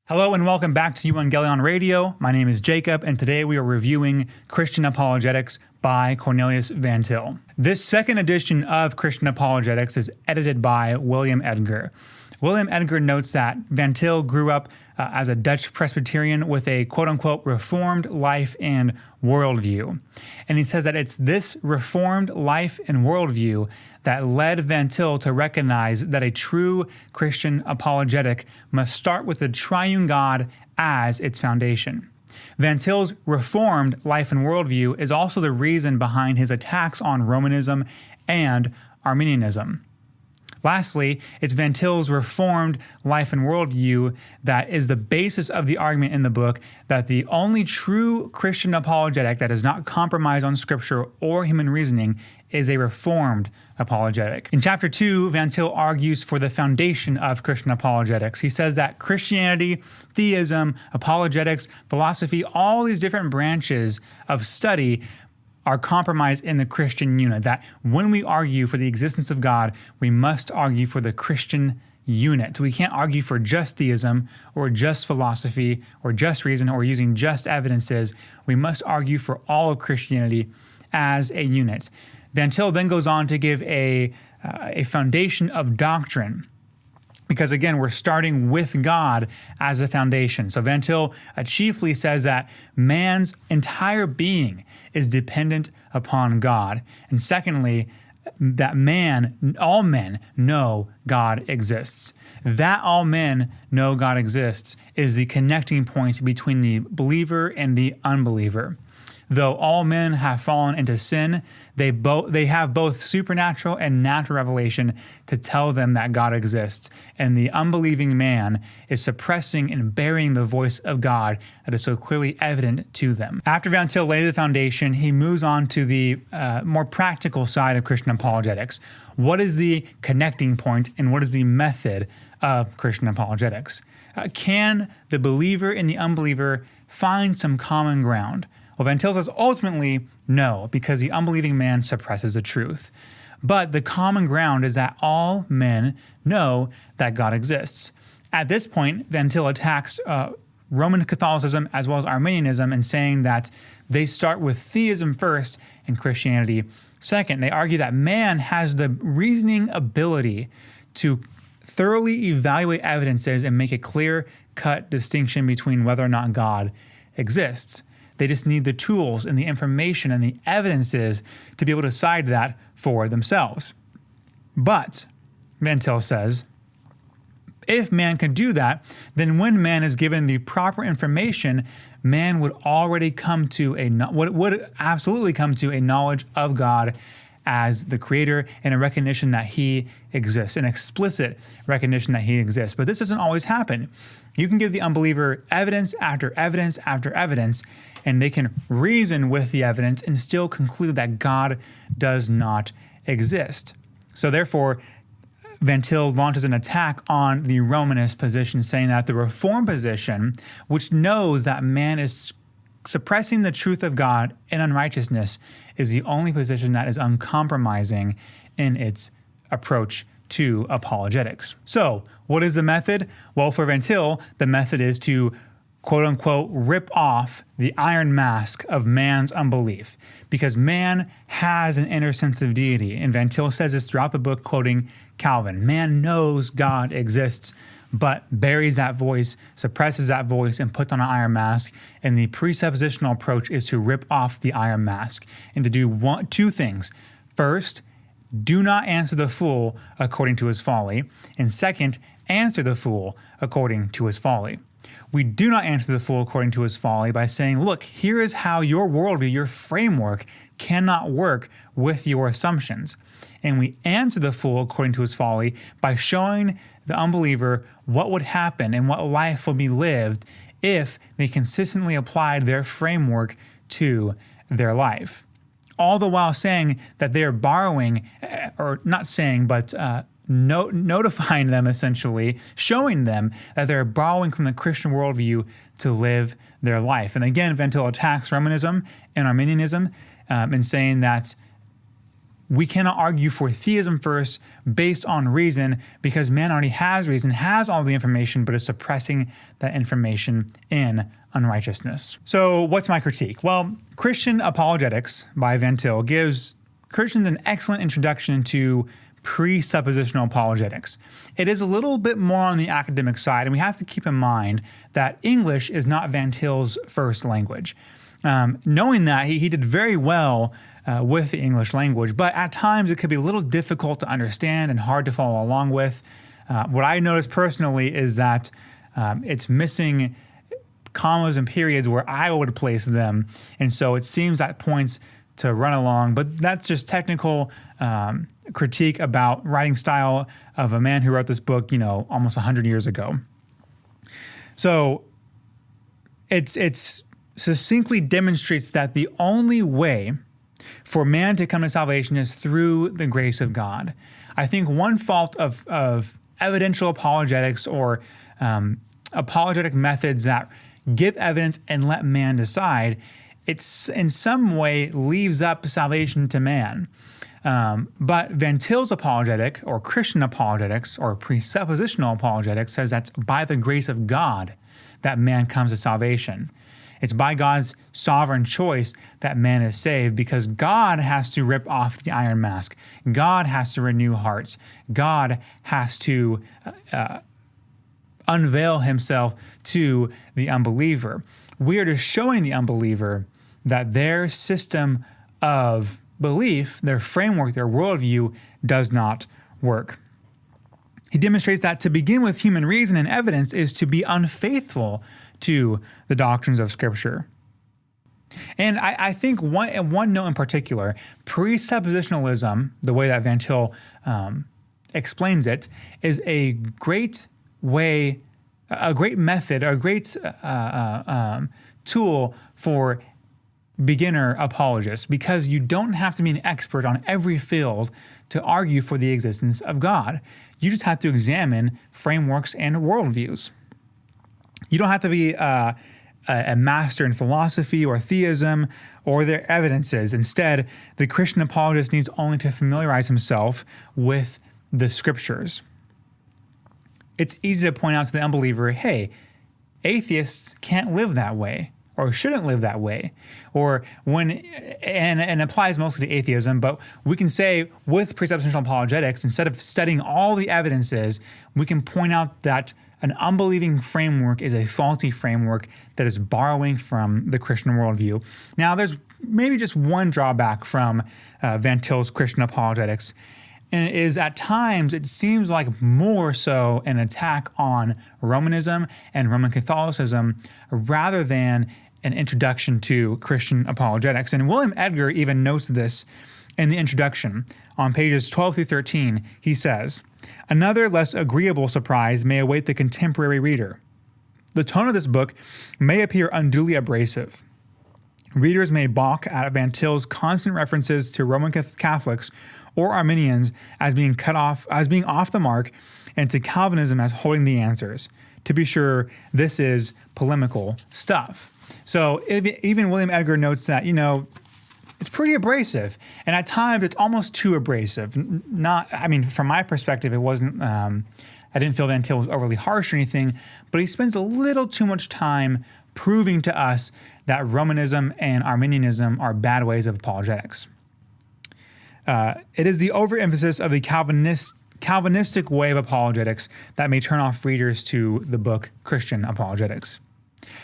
Hello and welcome back to Evangelion Radio. My name is Jacob, and today we are reviewing Christian Apologetics by Cornelius Van Til. This second edition of Christian Apologetics is edited by William Edgar. William Edgar notes that Van Til grew up as a Dutch Presbyterian with a quote-unquote reformed life and worldview. And he says that it's this reformed life and worldview that led Van Til to recognize that a true Christian apologetic must start with the triune God as its foundation. Van Til's reformed life and worldview is also the reason behind his attacks on Romanism and Arminianism. Lastly, it's Van Til's reformed life and worldview that is the basis of the argument in the book that the only true Christian apologetic that does not compromise on scripture or human reasoning is a reformed apologetic. In chapter 2, Van Til argues for the foundation of Christian apologetics. He says that Christianity, theism, apologetics, philosophy, all these different branches of study are compromised in the Christian unit, that when we argue for the existence of God, we must argue for the Christian unit. We can't argue for just theism or just philosophy or just reason or using just evidences. We must argue for all of Christianity as a unit. Van Til then goes on to give a foundation of doctrine, because again, we're starting with God as a foundation. So Van Til chiefly says that man's entire being is dependent upon God. And secondly, that all men know God exists. That all men know God exists is the connecting point between the believer and the unbeliever. Though all men have fallen into sin, they have both supernatural and natural revelation to tell them that God exists. And the unbelieving man is suppressing and burying the voice of God that is so clearly evident to them. After Van Til lays the foundation, he moves on to the more practical side of Christian apologetics. What is the connecting point and what is the method of Christian apologetics? Can the believer and the unbeliever find some common ground? Well, Van Til says ultimately no, because the unbelieving man suppresses the truth. But the common ground is that all men know that God exists. At this point, Van Til attacks Roman Catholicism as well as Arminianism in saying that they start with theism first and Christianity second. They argue that man has the reasoning ability to thoroughly evaluate evidences and make a clear-cut distinction between whether or not God exists. They just need the tools and the information and the evidences to be able to decide that for themselves. But, Van Til says, if man can do that, then when man is given the proper information, man would already come to would absolutely come to a knowledge of God as the creator and a recognition that he exists, an explicit recognition that he exists. But this doesn't always happen. You can give the unbeliever evidence after evidence after evidence, and they can reason with the evidence and still conclude that God does not exist. So therefore, Van Til launches an attack on the Romanist position, saying that the Reformed position, which knows that man is suppressing the truth of God in unrighteousness, is the only position that is uncompromising in its approach to apologetics. So, what is the method? Well, for Van Til, the method is to quote-unquote rip off the iron mask of man's unbelief, because man has an inner sense of deity. And Van Til says this throughout the book, quoting Calvin. Man knows God exists, but buries that voice, suppresses that voice, and puts on an iron mask. And the presuppositional approach is to rip off the iron mask and to do two things. First, do not answer the fool according to his folly. And second, answer the fool according to his folly. We do not answer the fool according to his folly by saying, look, here is how your worldview, your framework cannot work with your assumptions. And we answer the fool according to his folly by showing the unbeliever what would happen and what life will be lived if they consistently applied their framework to their life. All the while saying that they are borrowing, or not saying, but notifying them essentially, showing them that they're borrowing from the Christian worldview to live their life. And again, Van Til attacks Romanism and Arminianism in saying that we cannot argue for theism first based on reason, because man already has reason, has all the information, but is suppressing that information in unrighteousness. So what's my critique? Well, Christian Apologetics by Van Til gives Christians an excellent introduction to presuppositional apologetics. It is a little bit more on the academic side, and we have to keep in mind that English is not Van Til's first language. Knowing that, he did very well with the English language, but at times it could be a little difficult to understand and hard to follow along with. What I noticed personally is that it's missing commas and periods where I would place them, and so it seems at points to run along, but that's just technical critique about writing style of a man who wrote this book, almost 100 years ago. So it's succinctly demonstrates that the only way for man to come to salvation is through the grace of God. I think one fault of evidential apologetics or apologetic methods that give evidence and let man decide, it's in some way leaves up salvation to man. But Van Til's apologetic, or Christian apologetics, or presuppositional apologetics, says that's by the grace of God that man comes to salvation. It's by God's sovereign choice that man is saved, because God has to rip off the iron mask. God has to renew hearts. God has to unveil himself to the unbeliever. We are just showing the unbeliever that their system of belief, their framework, their worldview does not work. He demonstrates that to begin with human reason and evidence is to be unfaithful to the doctrines of Scripture. And I think one note in particular, presuppositionalism, the way that Van Til explains it, is a great way, a great method, a great tool for beginner apologists, because you don't have to be an expert on every field to argue for the existence of God. You just have to examine frameworks and worldviews. You don't have to be a master in philosophy or theism or their evidences. Instead, the Christian apologist needs only to familiarize himself with the Scriptures. It's easy to point out to the unbeliever, hey, atheists can't live that way, or shouldn't live that way, or and applies mostly to atheism, but we can say with presuppositional apologetics, instead of studying all the evidences, we can point out that an unbelieving framework is a faulty framework that is borrowing from the Christian worldview. Now, there's maybe just one drawback from Van Til's Christian apologetics, and it is at times it seems like more so an attack on Romanism and Roman Catholicism rather than an introduction to Christian apologetics. And William Edgar even notes this in the introduction. On pages 12 through 13, he says, "Another less agreeable surprise may await the contemporary reader. The tone of this book may appear unduly abrasive. Readers may balk at Van Til's constant references to Roman Catholics or Arminians as being off the mark, and to Calvinism as holding the answers. To be sure, this is polemical stuff." So even William Edgar notes that, it's pretty abrasive, and at times it's almost too abrasive. From my perspective, it wasn't. I didn't feel Van Til was overly harsh or anything, but he spends a little too much time proving to us that Romanism and Arminianism are bad ways of apologetics. It is the overemphasis of the Calvinistic way of apologetics that may turn off readers to the book Christian Apologetics.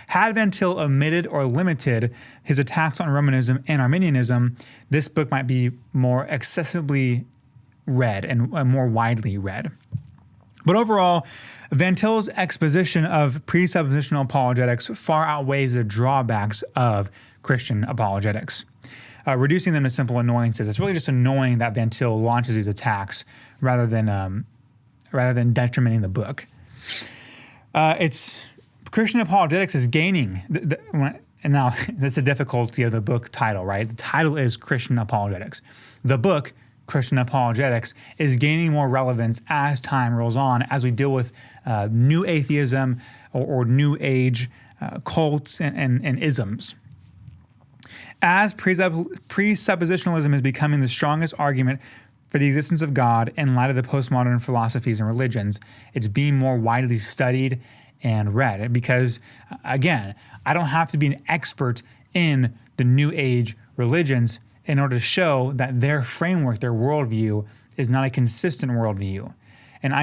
Had Van Til omitted or limited his attacks on Romanism and Arminianism, this book might be more accessibly read and more widely read. But overall, Van Til's exposition of presuppositional apologetics far outweighs the drawbacks of Christian apologetics, reducing them to simple annoyances. It's really just annoying that Van Til launches these attacks rather than detrimenting the book. Christian apologetics is gaining, and now that's the difficulty of the book title, right? The title is Christian Apologetics. The book, Christian Apologetics, is gaining more relevance as time rolls on, as we deal with new atheism or new age cults and isms. As presuppositionalism is becoming the strongest argument for the existence of God in light of the postmodern philosophies and religions, it's being more widely studied and read because, again, I don't have to be an expert in the New Age religions in order to show that their framework, their worldview, is not a consistent worldview. And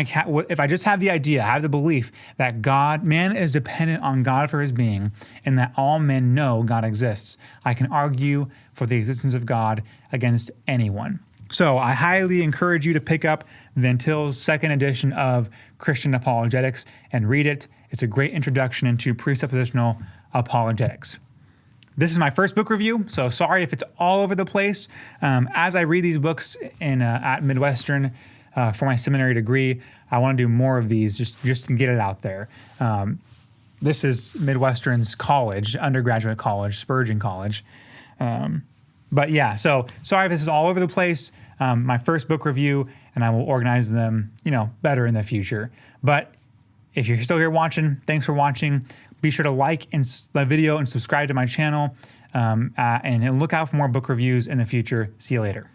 if I just have the idea, I have the belief that man is dependent on God for his being, and that all men know God exists, I can argue for the existence of God against anyone. So I highly encourage you to pick up Van Til's second edition of Christian Apologetics and read it. It's a great introduction into presuppositional apologetics. This is my first book review, so sorry if it's all over the place. As I read these books at Midwestern for my seminary degree, I want to do more of these just to get it out there. This is Midwestern's college, undergraduate college, Spurgeon College. But yeah, so sorry if this is all over the place. My first book review, and I will organize them, better in the future. But if you're still here watching, thanks for watching. Be sure to like the video and subscribe to my channel, and look out for more book reviews in the future. See you later.